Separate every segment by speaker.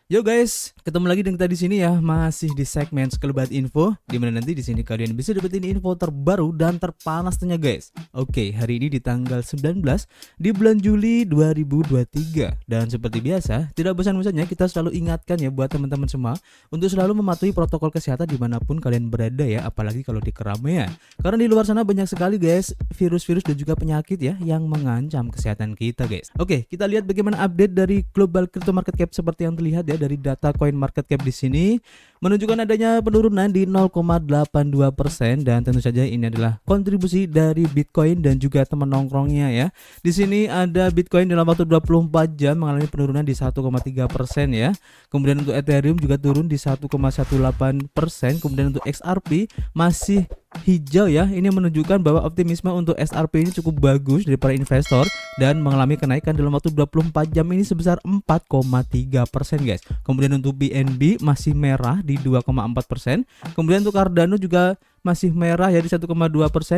Speaker 1: Yo guys, ketemu lagi dengan kita di sini ya, masih di segmen Sekelebat Info, di mana nanti di sini kalian bisa dapetin info terbaru dan terpanas tentunya guys. Oke, hari ini di tanggal 19 di bulan Juli 2023. Dan seperti biasa, tidak bosan-bosannya kita selalu ingatkan ya buat teman-teman semua untuk selalu mematuhi protokol kesehatan dimanapun kalian berada ya, apalagi kalau di keramaian. Karena di luar sana banyak sekali guys virus-virus dan juga penyakit ya yang mengancam kesehatan kita guys. Oke, kita lihat bagaimana update dari global crypto market cap seperti yang terlihat ya dari data coin market cap di sini menunjukkan adanya penurunan di 0,82% dan tentu saja ini adalah kontribusi dari Bitcoin dan juga teman nongkrongnya ya. Di sini ada Bitcoin dalam waktu 24 jam mengalami penurunan di 1,3% ya. Kemudian untuk Ethereum juga turun di 1,18%. Kemudian untuk XRP masih hijau ya. Ini menunjukkan bahwa optimisme untuk XRP ini cukup bagus dari para investor dan mengalami kenaikan dalam waktu 24 jam ini sebesar 4,3% guys. Kemudian untuk BNB masih merah di 2,4%. Kemudian untuk Cardano juga masih merah ya di 1,2%,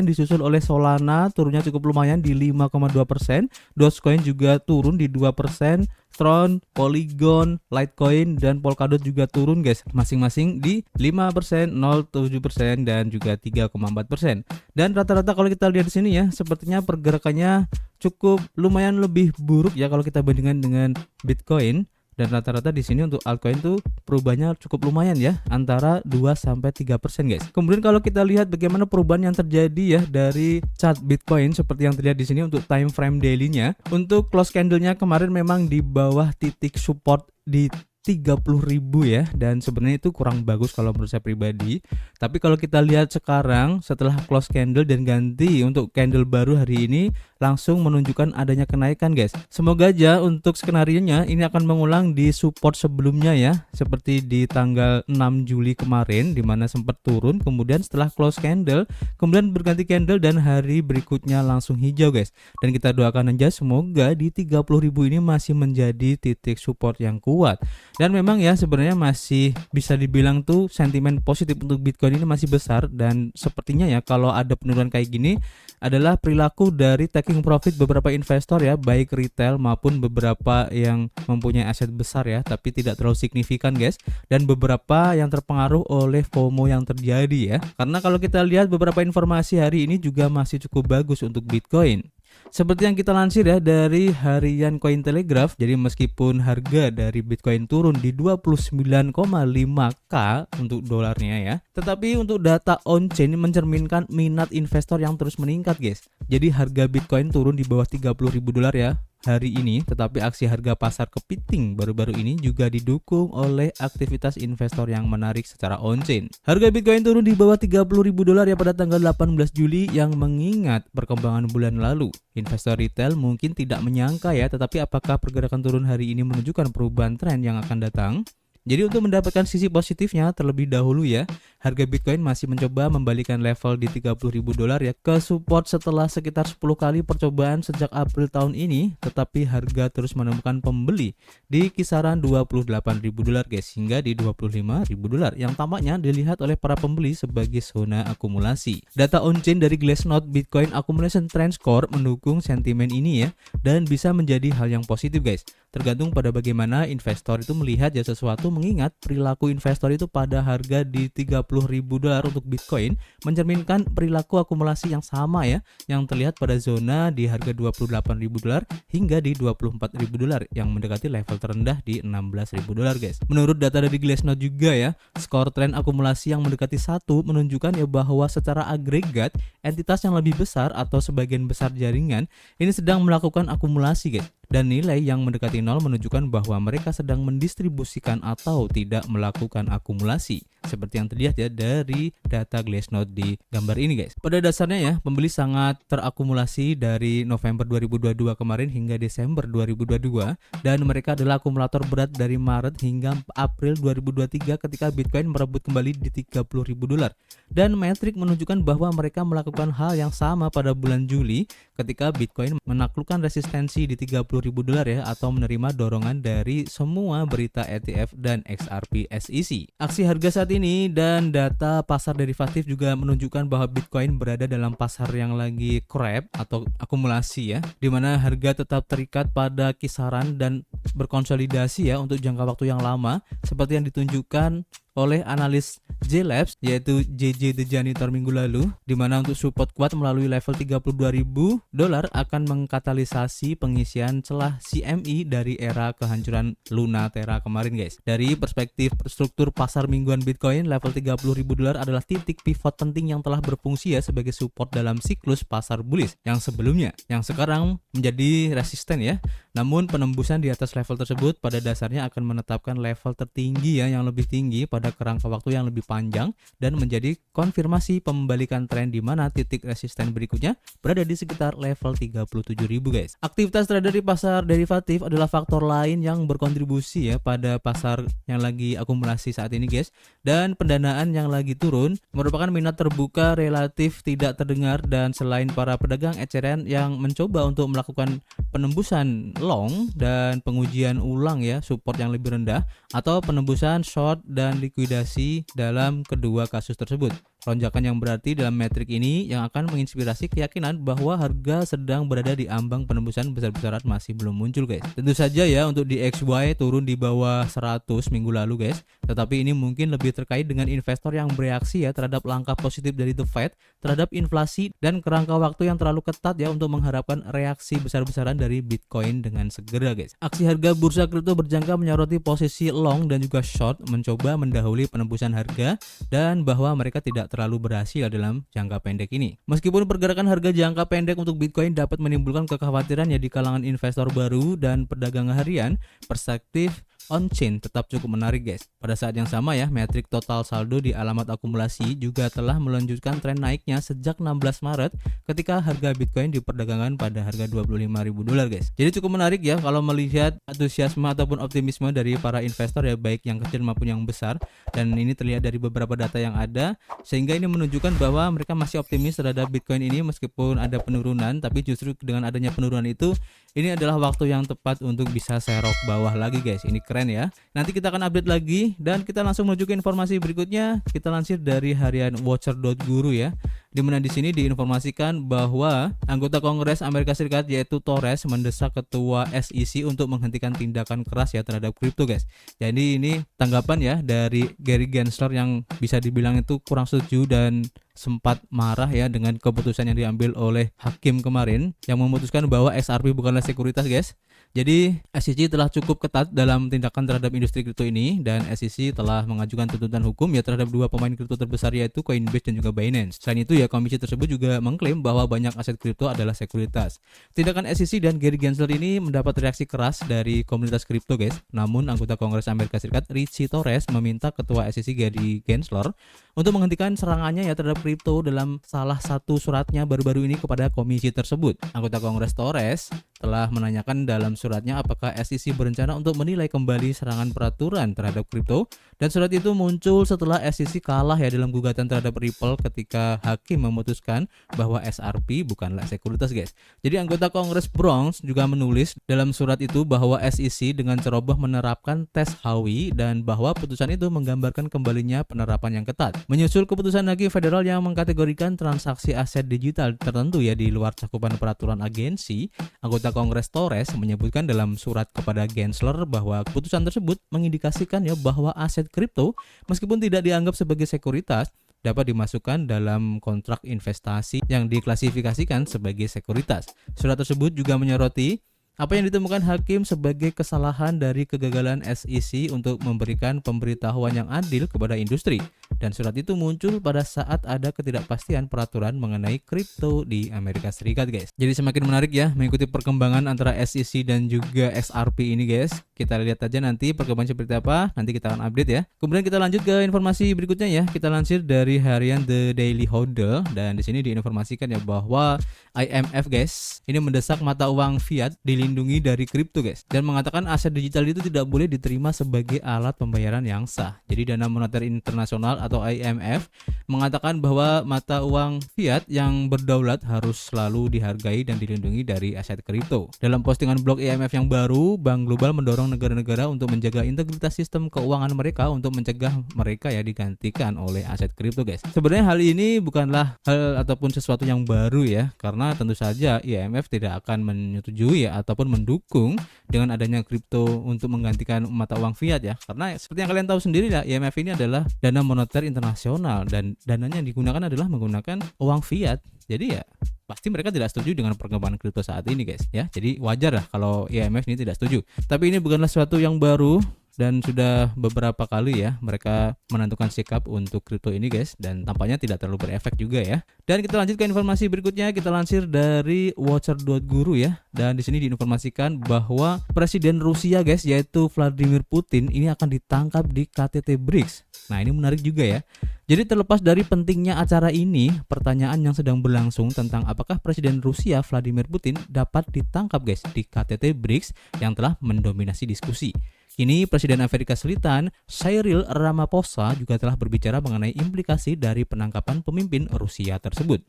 Speaker 1: disusul oleh Solana turunnya cukup lumayan di 5,2%. Dogecoin juga turun di 2%. Tron, Polygon, Litecoin dan Polkadot juga turun guys, masing-masing di 5%, 0,7% dan juga 3,4%. Dan rata-rata kalau kita lihat di sini ya, sepertinya pergerakannya cukup lumayan lebih buruk ya kalau kita bandingkan dengan Bitcoin. Dan rata-rata di sini untuk altcoin tuh perubahannya cukup lumayan ya, antara 2 sampai 3% guys. Kemudian kalau kita lihat bagaimana perubahan yang terjadi ya dari chart Bitcoin seperti yang terlihat di sini untuk time frame daily-nya. Untuk close candle-nya kemarin memang di bawah titik support di 30.000 ya, dan sebenarnya itu kurang bagus kalau menurut saya pribadi. Tapi kalau kita lihat sekarang setelah close candle dan ganti untuk candle baru hari ini langsung menunjukkan adanya kenaikan guys. Semoga aja untuk skenario-nya ini akan mengulang di support sebelumnya ya, seperti di tanggal 6 Juli kemarin di mana sempat turun kemudian setelah close candle kemudian berganti candle dan hari berikutnya langsung hijau guys. Dan kita doakan aja semoga di 30.000 ini masih menjadi titik support yang kuat. Dan memang ya sebenarnya masih bisa dibilang tuh sentimen positif untuk Bitcoin ini masih besar, dan sepertinya ya kalau ada penurunan kayak gini adalah perilaku dari taking profit beberapa investor ya, baik retail maupun beberapa yang mempunyai aset besar ya, tapi tidak terlalu signifikan guys, dan beberapa yang terpengaruh oleh FOMO yang terjadi ya. Karena kalau kita lihat beberapa informasi hari ini juga masih cukup bagus untuk Bitcoin. Seperti yang kita lansir ya dari harian Cointelegraph, jadi meskipun harga dari Bitcoin turun di 29,5k untuk dolarnya ya, tetapi untuk data on-chain mencerminkan minat investor yang terus meningkat guys. Jadi harga Bitcoin turun di bawah 30.000 dolar ya hari ini, tetapi aksi harga pasar kepiting baru-baru ini juga didukung oleh aktivitas investor yang menarik secara on-chain. Harga Bitcoin turun di bawah 30.000 dolar ya pada tanggal 18 Juli yang mengingat perkembangan bulan lalu. Investor retail mungkin tidak menyangka ya, tetapi apakah pergerakan turun hari ini menunjukkan perubahan tren yang akan datang? Jadi untuk mendapatkan sisi positifnya terlebih dahulu ya, harga Bitcoin masih mencoba membalikan level di 30.000 dolar ya ke support setelah sekitar 10 kali percobaan sejak April tahun ini, tetapi harga terus menemukan pembeli di kisaran 28.000 dolar guys hingga di 25.000 dolar yang tampaknya dilihat oleh para pembeli sebagai zona akumulasi. Data on-chain dari Glassnode Bitcoin Accumulation Trend Score mendukung sentimen ini ya, dan bisa menjadi hal yang positif guys. Tergantung pada bagaimana investor itu melihat ya sesuatu, mengingat perilaku investor itu pada harga di 30.000 dolar untuk Bitcoin mencerminkan perilaku akumulasi yang sama ya, yang terlihat pada zona di harga 28.000 dolar hingga di 24.000 dolar yang mendekati level terendah di 16.000 dolar guys. Menurut data dari Glassnode juga ya, skor tren akumulasi yang mendekati 1 menunjukkan ya bahwa secara agregat entitas yang lebih besar atau sebagian besar jaringan ini sedang melakukan akumulasi guys. Dan nilai yang mendekati 0 menunjukkan bahwa mereka sedang mendistribusikan atau tidak melakukan akumulasi. Seperti yang terlihat ya dari data Glassnode di gambar ini guys. Pada dasarnya ya, pembeli sangat terakumulasi dari November 2022 kemarin hingga Desember 2022, dan mereka adalah akumulator berat dari Maret hingga April 2023 ketika Bitcoin merebut kembali di 30.000 dolar. Dan metrik menunjukkan bahwa mereka melakukan hal yang sama pada bulan Juli ketika Bitcoin menaklukkan resistensi di $30.000 ya, atau menerima dorongan dari semua berita ETF dan XRP SEC. Aksi harga saat ini dan data pasar derivatif juga menunjukkan bahwa Bitcoin berada dalam pasar yang lagi crab atau akumulasi ya, di mana harga tetap terikat pada kisaran dan berkonsolidasi ya untuk jangka waktu yang lama, seperti yang ditunjukkan oleh analis J-Labs yaitu JJ The Janitor minggu lalu, di mana untuk support kuat melalui level $32.000 akan mengkatalisasi pengisian celah CME dari era kehancuran Luna Terra kemarin guys. Dari perspektif struktur pasar mingguan Bitcoin, level $30.000 adalah titik pivot penting yang telah berfungsi ya sebagai support dalam siklus pasar bullish yang sebelumnya, yang sekarang menjadi resisten ya. Namun penembusan di atas level tersebut pada dasarnya akan menetapkan level tertinggi ya, yang lebih tinggi pada kerangka waktu yang lebih panjang dan menjadi konfirmasi pembalikan tren di mana titik resisten berikutnya berada di sekitar level 37.000 guys. Aktivitas trader di pasar derivatif adalah faktor lain yang berkontribusi ya pada pasar yang lagi akumulasi saat ini guys, dan pendanaan yang lagi turun merupakan minat terbuka relatif tidak terdengar, dan selain para pedagang eceran yang mencoba untuk melakukan penembusan long dan pengujian ulang ya support yang lebih rendah, atau penembusan short dan likuidasi dalam kedua kasus tersebut. Lonjakan yang berarti dalam metrik ini yang akan menginspirasi keyakinan bahwa harga sedang berada di ambang penembusan besar-besaran masih belum muncul guys. Tentu saja ya untuk di XY turun di bawah 100 minggu lalu guys, tetapi ini mungkin lebih terkait dengan investor yang bereaksi ya terhadap langkah positif dari The Fed terhadap inflasi dan kerangka waktu yang terlalu ketat ya untuk mengharapkan reaksi besar-besaran dari Bitcoin dengan segera guys. Aksi harga bursa kripto berjangka menyoroti posisi long dan juga short mencoba mendahului penembusan harga, dan bahwa mereka tidak terlalu berhasil dalam jangka pendek ini. Meskipun pergerakan harga jangka pendek untuk Bitcoin dapat menimbulkan kekhawatiran ya di kalangan investor baru dan pedagang harian, perspektif on-chain tetap cukup menarik guys. Pada saat yang sama ya, metrik total saldo di alamat akumulasi juga telah melanjutkan tren naiknya sejak 16 Maret ketika harga Bitcoin diperdagangkan pada harga $25.000 guys. Jadi cukup menarik ya kalau melihat antusiasme ataupun optimisme dari para investor ya, baik yang kecil maupun yang besar, dan ini terlihat dari beberapa data yang ada, sehingga ini menunjukkan bahwa mereka masih optimis terhadap Bitcoin ini meskipun ada penurunan, tapi justru dengan adanya penurunan itu, ini adalah waktu yang tepat untuk bisa serok bawah lagi guys. Ini keren ya. Nanti kita akan update lagi, dan kita langsung menuju ke informasi berikutnya. Kita lansir dari harian Watcher.guru ya, di mana di sini diinformasikan bahwa anggota Kongres Amerika Serikat yaitu Torres mendesak ketua SEC untuk menghentikan tindakan keras ya terhadap kripto guys. Jadi ini tanggapan ya dari Gary Gensler yang bisa dibilang itu kurang setuju dan sempat marah ya dengan keputusan yang diambil oleh hakim kemarin yang memutuskan bahwa XRP bukanlah sekuritas guys. Jadi SEC telah cukup ketat dalam tindakan terhadap industri kripto ini, dan SEC telah mengajukan tuntutan hukum ya terhadap dua pemain kripto terbesar yaitu Coinbase dan juga Binance. Selain itu ya, komisi tersebut juga mengklaim bahwa banyak aset kripto adalah sekuritas. Tindakan SEC dan Gary Gensler ini mendapat reaksi keras dari komunitas kripto guys. Namun anggota Kongres Amerika Serikat Richie Torres meminta ketua SEC Gary Gensler untuk menghentikan serangannya ya terhadap kripto dalam salah satu suratnya baru-baru ini kepada komisi tersebut. Anggota Kongres Torres telah menanyakan dalam suratnya apakah SEC berencana untuk menilai kembali serangan peraturan terhadap kripto, dan surat itu muncul setelah SEC kalah ya dalam gugatan terhadap Ripple ketika hakim memutuskan bahwa XRP bukanlah sekuritas guys. Jadi anggota Kongres Bronx juga menulis dalam surat itu bahwa SEC dengan ceroboh menerapkan tes Howey, dan bahwa putusan itu menggambarkan kembalinya penerapan yang ketat. Menyusul keputusan hakim federal yang mengkategorikan transaksi aset digital tertentu ya di luar cakupan peraturan agensi, anggota Kongres Torres menyebutkan dalam surat kepada Gensler bahwa keputusan tersebut mengindikasikan ya bahwa aset kripto meskipun tidak dianggap sebagai sekuritas dapat dimasukkan dalam kontrak investasi yang diklasifikasikan sebagai sekuritas. Surat tersebut juga menyoroti apa yang ditemukan hakim sebagai kesalahan dari kegagalan SEC untuk memberikan pemberitahuan yang adil kepada industri, dan surat itu muncul pada saat ada ketidakpastian peraturan mengenai kripto di Amerika Serikat guys. Jadi semakin menarik ya mengikuti perkembangan antara SEC dan juga XRP ini guys. Kita lihat aja nanti perkembangan seperti apa, nanti kita akan update ya. Kemudian kita lanjut ke informasi berikutnya ya. Kita lansir dari harian The Daily Hodl, dan di sini diinformasikan ya bahwa IMF guys ini mendesak mata uang fiat di dilindungi dari kripto guys, dan mengatakan aset digital itu tidak boleh diterima sebagai alat pembayaran yang sah. Jadi Dana Moneter Internasional atau IMF mengatakan bahwa mata uang fiat yang berdaulat harus selalu dihargai dan dilindungi dari aset kripto. Dalam postingan blog IMF yang baru, Bank Global mendorong negara-negara untuk menjaga integritas sistem keuangan mereka untuk mencegah mereka ya digantikan oleh aset kripto guys. Sebenarnya hal ini bukanlah hal ataupun sesuatu yang baru ya, karena tentu saja IMF tidak akan menyetujui ya ataupun mendukung dengan adanya kripto untuk menggantikan mata uang fiat ya, karena seperti yang kalian tahu sendiri ya, IMF ini adalah Dana Moneter Internasional dan dananya yang digunakan adalah menggunakan uang fiat. Jadi ya pasti mereka tidak setuju dengan perkembangan kripto saat ini guys ya. Jadi wajar lah kalau IMF ini tidak setuju. Tapi ini bukanlah sesuatu yang baru dan sudah beberapa kali ya mereka menentukan sikap untuk kripto ini guys, dan tampaknya tidak terlalu berefek juga ya. Dan kita lanjut ke informasi berikutnya, kita lansir dari Watcher.guru ya. Dan di sini diinformasikan bahwa Presiden Rusia guys yaitu Vladimir Putin ini akan ditangkap di KTT BRICS. Nah, ini menarik juga ya. Jadi terlepas dari pentingnya acara ini, pertanyaan yang sedang berlangsung tentang apakah Presiden Rusia Vladimir Putin dapat ditangkap guys di KTT BRICS yang telah mendominasi diskusi. Kini Presiden Amerika Selatan Cyril Ramaphosa juga telah berbicara mengenai implikasi dari penangkapan pemimpin Rusia tersebut.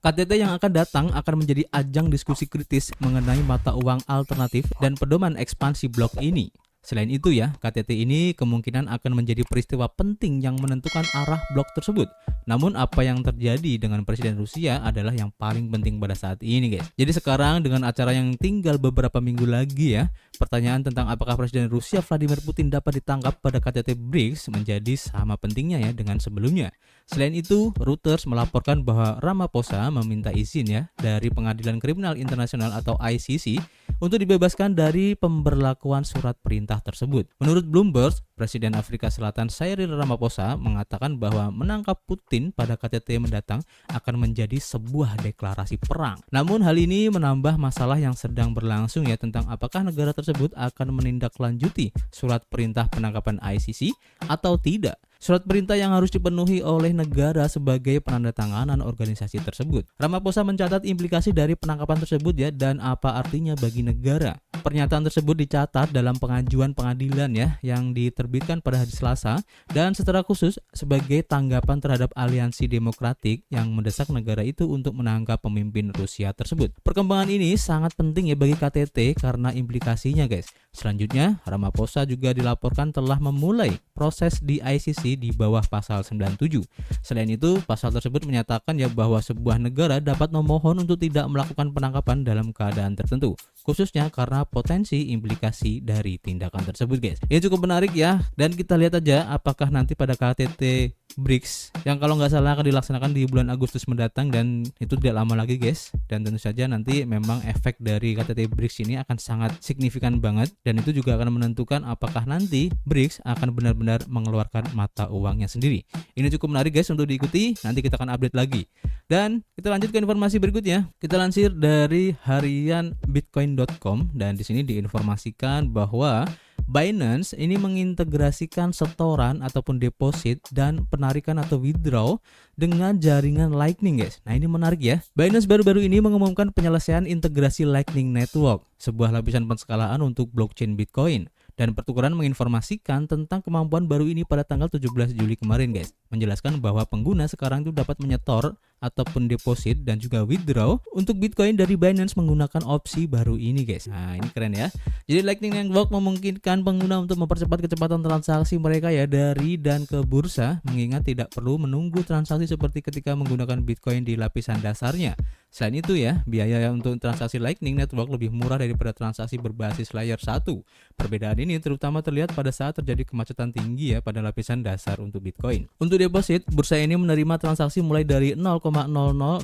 Speaker 1: KTT yang akan datang akan menjadi ajang diskusi kritis mengenai mata uang alternatif dan pedoman ekspansi blok ini. Selain itu ya, KTT ini kemungkinan akan menjadi peristiwa penting yang menentukan arah blok tersebut. Namun apa yang terjadi dengan Presiden Rusia adalah yang paling penting pada saat ini guys. Jadi sekarang dengan acara yang tinggal beberapa minggu lagi ya, pertanyaan tentang apakah Presiden Rusia Vladimir Putin dapat ditangkap pada KTT BRICS menjadi sama pentingnya ya dengan sebelumnya. Selain itu, Reuters melaporkan bahwa Ramaphosa meminta izin ya dari Pengadilan Kriminal Internasional atau ICC untuk dibebaskan dari pemberlakuan surat perintah tersebut. Menurut Bloomberg, Presiden Afrika Selatan Cyril Ramaphosa mengatakan bahwa menangkap Putin pada KTT mendatang akan menjadi sebuah deklarasi perang. Namun hal ini menambah masalah yang sedang berlangsung ya tentang apakah negara tersebut akan menindaklanjuti surat perintah penangkapan ICC atau tidak. Surat perintah yang harus dipenuhi oleh negara sebagai penandatanganan organisasi tersebut. Ramaphosa mencatat implikasi dari penangkapan tersebut ya dan apa artinya bagi negara. Pernyataan tersebut dicatat dalam pengajuan pengadilan ya yang diterbitkan pada hari Selasa dan secara khusus sebagai tanggapan terhadap aliansi demokratik yang mendesak negara itu untuk menangkap pemimpin Rusia tersebut. Perkembangan ini sangat penting ya bagi KTT karena implikasinya guys. Selanjutnya, Ramaphosa juga dilaporkan telah memulai proses di ICC di bawah pasal 97. Selain itu, pasal tersebut menyatakan ya bahwa sebuah negara dapat memohon untuk tidak melakukan penangkapan dalam keadaan tertentu, khususnya karena potensi implikasi dari tindakan tersebut guys. Ini cukup menarik ya, dan kita lihat aja apakah nanti pada KTT BRICS yang kalau nggak salah akan dilaksanakan di bulan Agustus mendatang dan itu tidak lama lagi guys, dan tentu saja nanti memang efek dari KTT BRICS ini akan sangat signifikan banget dan itu juga akan menentukan apakah nanti BRICS akan benar-benar mengeluarkan mata uangnya sendiri. Ini cukup menarik guys untuk diikuti, nanti kita akan update lagi. Dan kita lanjut ke informasi berikutnya. Kita lansir dari harian bitcoin.com dan di sini diinformasikan bahwa Binance ini mengintegrasikan setoran ataupun deposit dan penarikan atau withdraw dengan jaringan Lightning guys. Nah, ini menarik ya. Binance baru-baru ini mengumumkan penyelesaian integrasi Lightning Network, sebuah lapisan penskalaan untuk blockchain Bitcoin. Dan pertukaran menginformasikan tentang kemampuan baru ini pada tanggal 17 Juli kemarin guys. Menjelaskan bahwa pengguna sekarang itu dapat menyetor ataupun deposit dan juga withdraw untuk Bitcoin dari Binance menggunakan opsi baru ini guys. Nah, ini keren ya. Jadi Lightning Network memungkinkan pengguna untuk mempercepat kecepatan transaksi mereka ya dari dan ke bursa, mengingat tidak perlu menunggu transaksi seperti ketika menggunakan Bitcoin di lapisan dasarnya. Selain itu ya, biaya untuk transaksi Lightning Network lebih murah daripada transaksi berbasis layer 1. Perbedaan ini terutama terlihat pada saat terjadi kemacetan tinggi ya pada lapisan dasar untuk Bitcoin. Untuk deposit, bursa ini menerima transaksi mulai dari 0,00001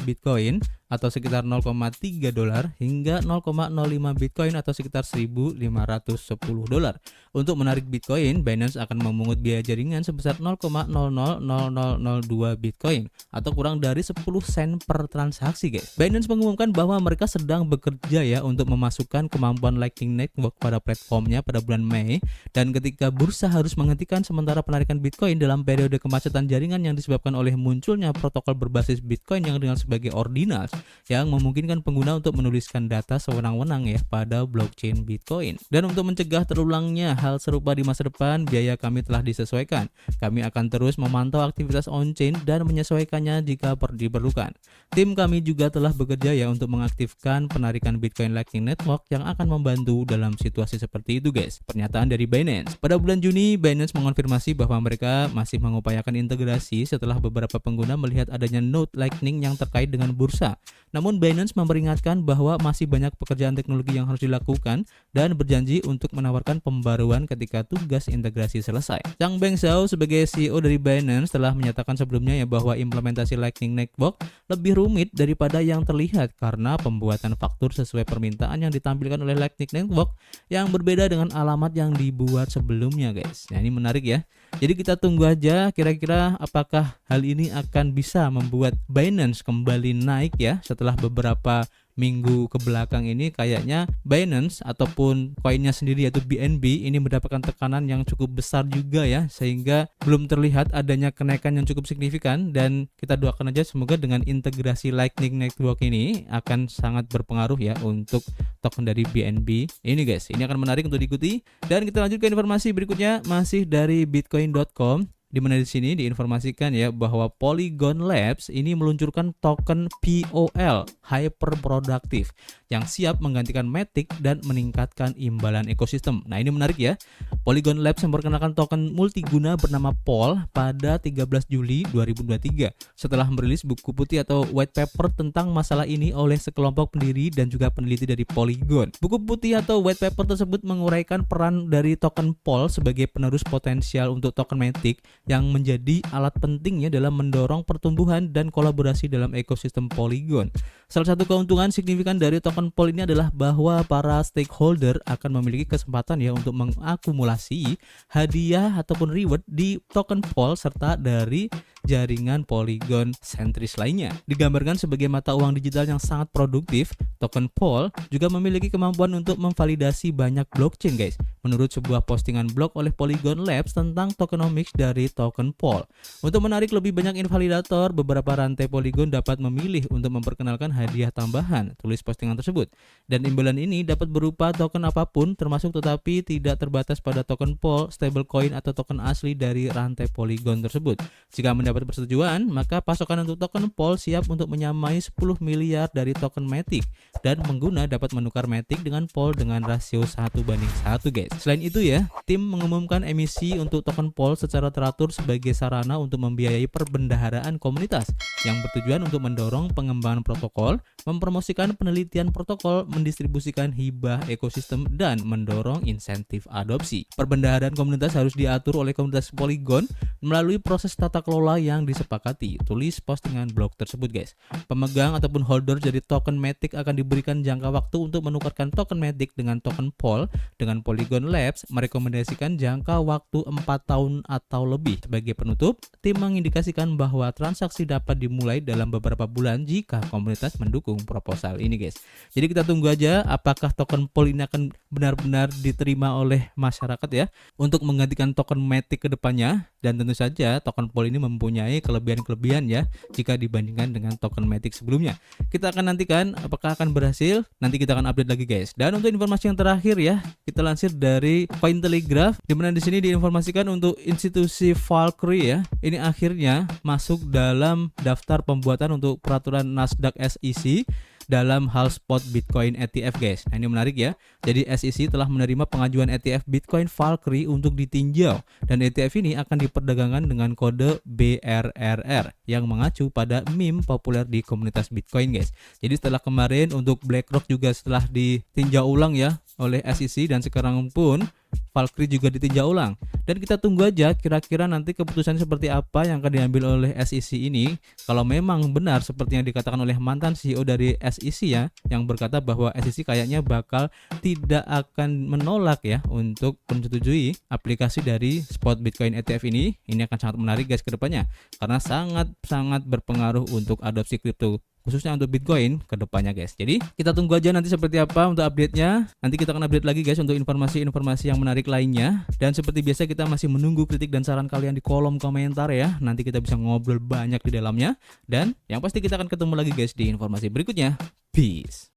Speaker 1: Bitcoin atau sekitar 0,3 dolar hingga 0,05 Bitcoin atau sekitar 1.510 dolar. Untuk menarik Bitcoin, Binance akan memungut biaya jaringan sebesar 0,000002 Bitcoin atau kurang dari 10 sen per transaksi guys. Binance mengumumkan bahwa mereka sedang bekerja ya untuk memasukkan kemampuan Lightning Network pada platformnya pada bulan Mei, dan ketika bursa harus menghentikan sementara penarikan Bitcoin dalam periode kemacetan jaringan yang disebabkan oleh munculnya protokol berbasis Bitcoin yang dikenal sebagai Ordinals, yang memungkinkan pengguna untuk menuliskan data sewenang-wenang ya pada blockchain Bitcoin. Dan untuk mencegah terulangnya hal serupa di masa depan, biaya kami telah disesuaikan. Kami akan terus memantau aktivitas on-chain dan menyesuaikannya jika diperlukan. Tim kami juga telah bekerja ya untuk mengaktifkan penarikan Bitcoin Lightning Network yang akan membantu dalam situasi seperti itu guys. Pernyataan dari Binance. Pada bulan Juni, Binance mengonfirmasi bahwa mereka masih mengupayakan integrasi setelah beberapa pengguna melihat adanya node Lightning yang terkait dengan bursa. Namun Binance memperingatkan bahwa masih banyak pekerjaan teknologi yang harus dilakukan dan berjanji untuk menawarkan pembaruan ketika tugas integrasi selesai. Changbeng Zhao sebagai CEO dari Binance telah menyatakan sebelumnya ya bahwa implementasi Lightning Network lebih rumit daripada yang terlihat karena pembuatan faktur sesuai permintaan yang ditampilkan oleh Lightning Network yang berbeda dengan alamat yang dibuat sebelumnya guys. Nah ini menarik ya. Jadi kita tunggu aja kira-kira apakah hal ini akan bisa membuat Binance kembali naik ya setelah beberapa minggu ke belakang ini kayaknya Binance ataupun koinnya sendiri yaitu BNB ini mendapatkan tekanan yang cukup besar juga ya, sehingga belum terlihat adanya kenaikan yang cukup signifikan. Dan kita doakan aja semoga dengan integrasi Lightning Network ini akan sangat berpengaruh ya untuk token dari BNB ini guys. Ini akan menarik untuk diikuti. Dan kita lanjut ke informasi berikutnya masih dari bitcoin.com, di mana di sini diinformasikan ya bahwa Polygon Labs ini meluncurkan token POL Hyper Productive yang siap menggantikan Matic dan meningkatkan imbalan ekosistem. Nah ini menarik ya. Polygon Labs memperkenalkan token multiguna bernama POL pada 13 Juli 2023 setelah merilis buku putih atau white paper tentang masalah ini oleh sekelompok pendiri dan juga peneliti dari Polygon. Buku putih atau white paper tersebut menguraikan peran dari token POL sebagai penerus potensial untuk token Matic yang menjadi alat pentingnya dalam mendorong pertumbuhan dan kolaborasi dalam ekosistem Polygon. Salah satu keuntungan signifikan dari token POL ini adalah bahwa para stakeholder akan memiliki kesempatan ya untuk mengakumulasi hadiah ataupun reward di token POL serta dari jaringan Polygon sentris lainnya. Digambarkan sebagai mata uang digital yang sangat produktif, token POL juga memiliki kemampuan untuk memvalidasi banyak blockchain guys. Menurut sebuah postingan blog oleh Polygon Labs tentang tokenomics dari token POL. Untuk menarik lebih banyak invalidator, beberapa rantai Polygon dapat memilih untuk memperkenalkan hadiah tambahan, tulis postingan tersebut. Dan imbalan ini dapat berupa token apapun termasuk tetapi tidak terbatas pada token POL, stablecoin atau token asli dari rantai Polygon tersebut. Jika mendapat persetujuan, maka pasokan untuk token POL siap untuk menyamai 10 miliar dari token Matic dan pengguna dapat menukar Matic dengan POL dengan rasio 1:1 guys. Selain itu ya, tim mengumumkan emisi untuk token POL secara teratur sebagai sarana untuk membiayai perbendaharaan komunitas yang bertujuan untuk mendorong pengembangan protokol, mempromosikan penelitian protokol, mendistribusikan hibah ekosistem, dan mendorong insentif adopsi. Perbendaharaan komunitas harus diatur oleh komunitas Polygon melalui proses tata kelola yang disepakati, tulis postingan blog tersebut guys. Pemegang ataupun holder dari token Matic akan diberikan jangka waktu untuk menukarkan token Matic dengan token POL. Dengan Polygon Labs merekomendasikan jangka waktu 4 tahun atau lebih. Sebagai penutup, tim mengindikasikan bahwa transaksi dapat dimulai dalam beberapa bulan jika komunitas mendukung proposal ini guys. Jadi kita tunggu aja apakah token POL ini akan benar-benar diterima oleh masyarakat ya untuk menggantikan token Matic ke depannya. Dan tentu saja token POL ini mempunyai kelebihan-kelebihan ya jika dibandingkan dengan token Matic sebelumnya. Kita akan nantikan apakah akan berhasil, nanti kita akan update lagi guys. Dan untuk informasi yang terakhir ya, kita lansir dari Cointelegraph, di mana di sini diinformasikan untuk institusi Valkyrie ya, ini akhirnya masuk dalam daftar pembuatan untuk peraturan Nasdaq SEC dalam hal spot Bitcoin ETF guys. Nah ini menarik ya. Jadi SEC telah menerima pengajuan ETF Bitcoin Valkyrie untuk ditinjau dan ETF ini akan diperdagangkan dengan kode BRRR yang mengacu pada meme populer di komunitas Bitcoin guys. Jadi setelah kemarin untuk BlackRock juga setelah ditinjau ulang ya oleh SEC dan sekarang pun Valkyrie juga ditinjau ulang. Dan kita tunggu aja kira-kira nanti keputusan seperti apa yang akan diambil oleh SEC ini. Kalau memang benar seperti yang dikatakan oleh mantan CEO dari SEC ya, yang berkata bahwa SEC kayaknya bakal tidak akan menolak ya untuk menyetujui aplikasi dari spot Bitcoin ETF ini akan sangat menarik guys ke depannya karena sangat berpengaruh untuk adopsi kripto khususnya untuk Bitcoin ke depannya guys. Jadi kita tunggu aja nanti seperti apa untuk update-nya. Nanti kita akan update lagi guys untuk informasi-informasi yang menarik lainnya. Dan seperti biasa kita masih menunggu kritik dan saran kalian di kolom komentar ya. Nanti kita bisa ngobrol banyak di dalamnya. Dan yang pasti kita akan ketemu lagi guys di informasi berikutnya. Peace.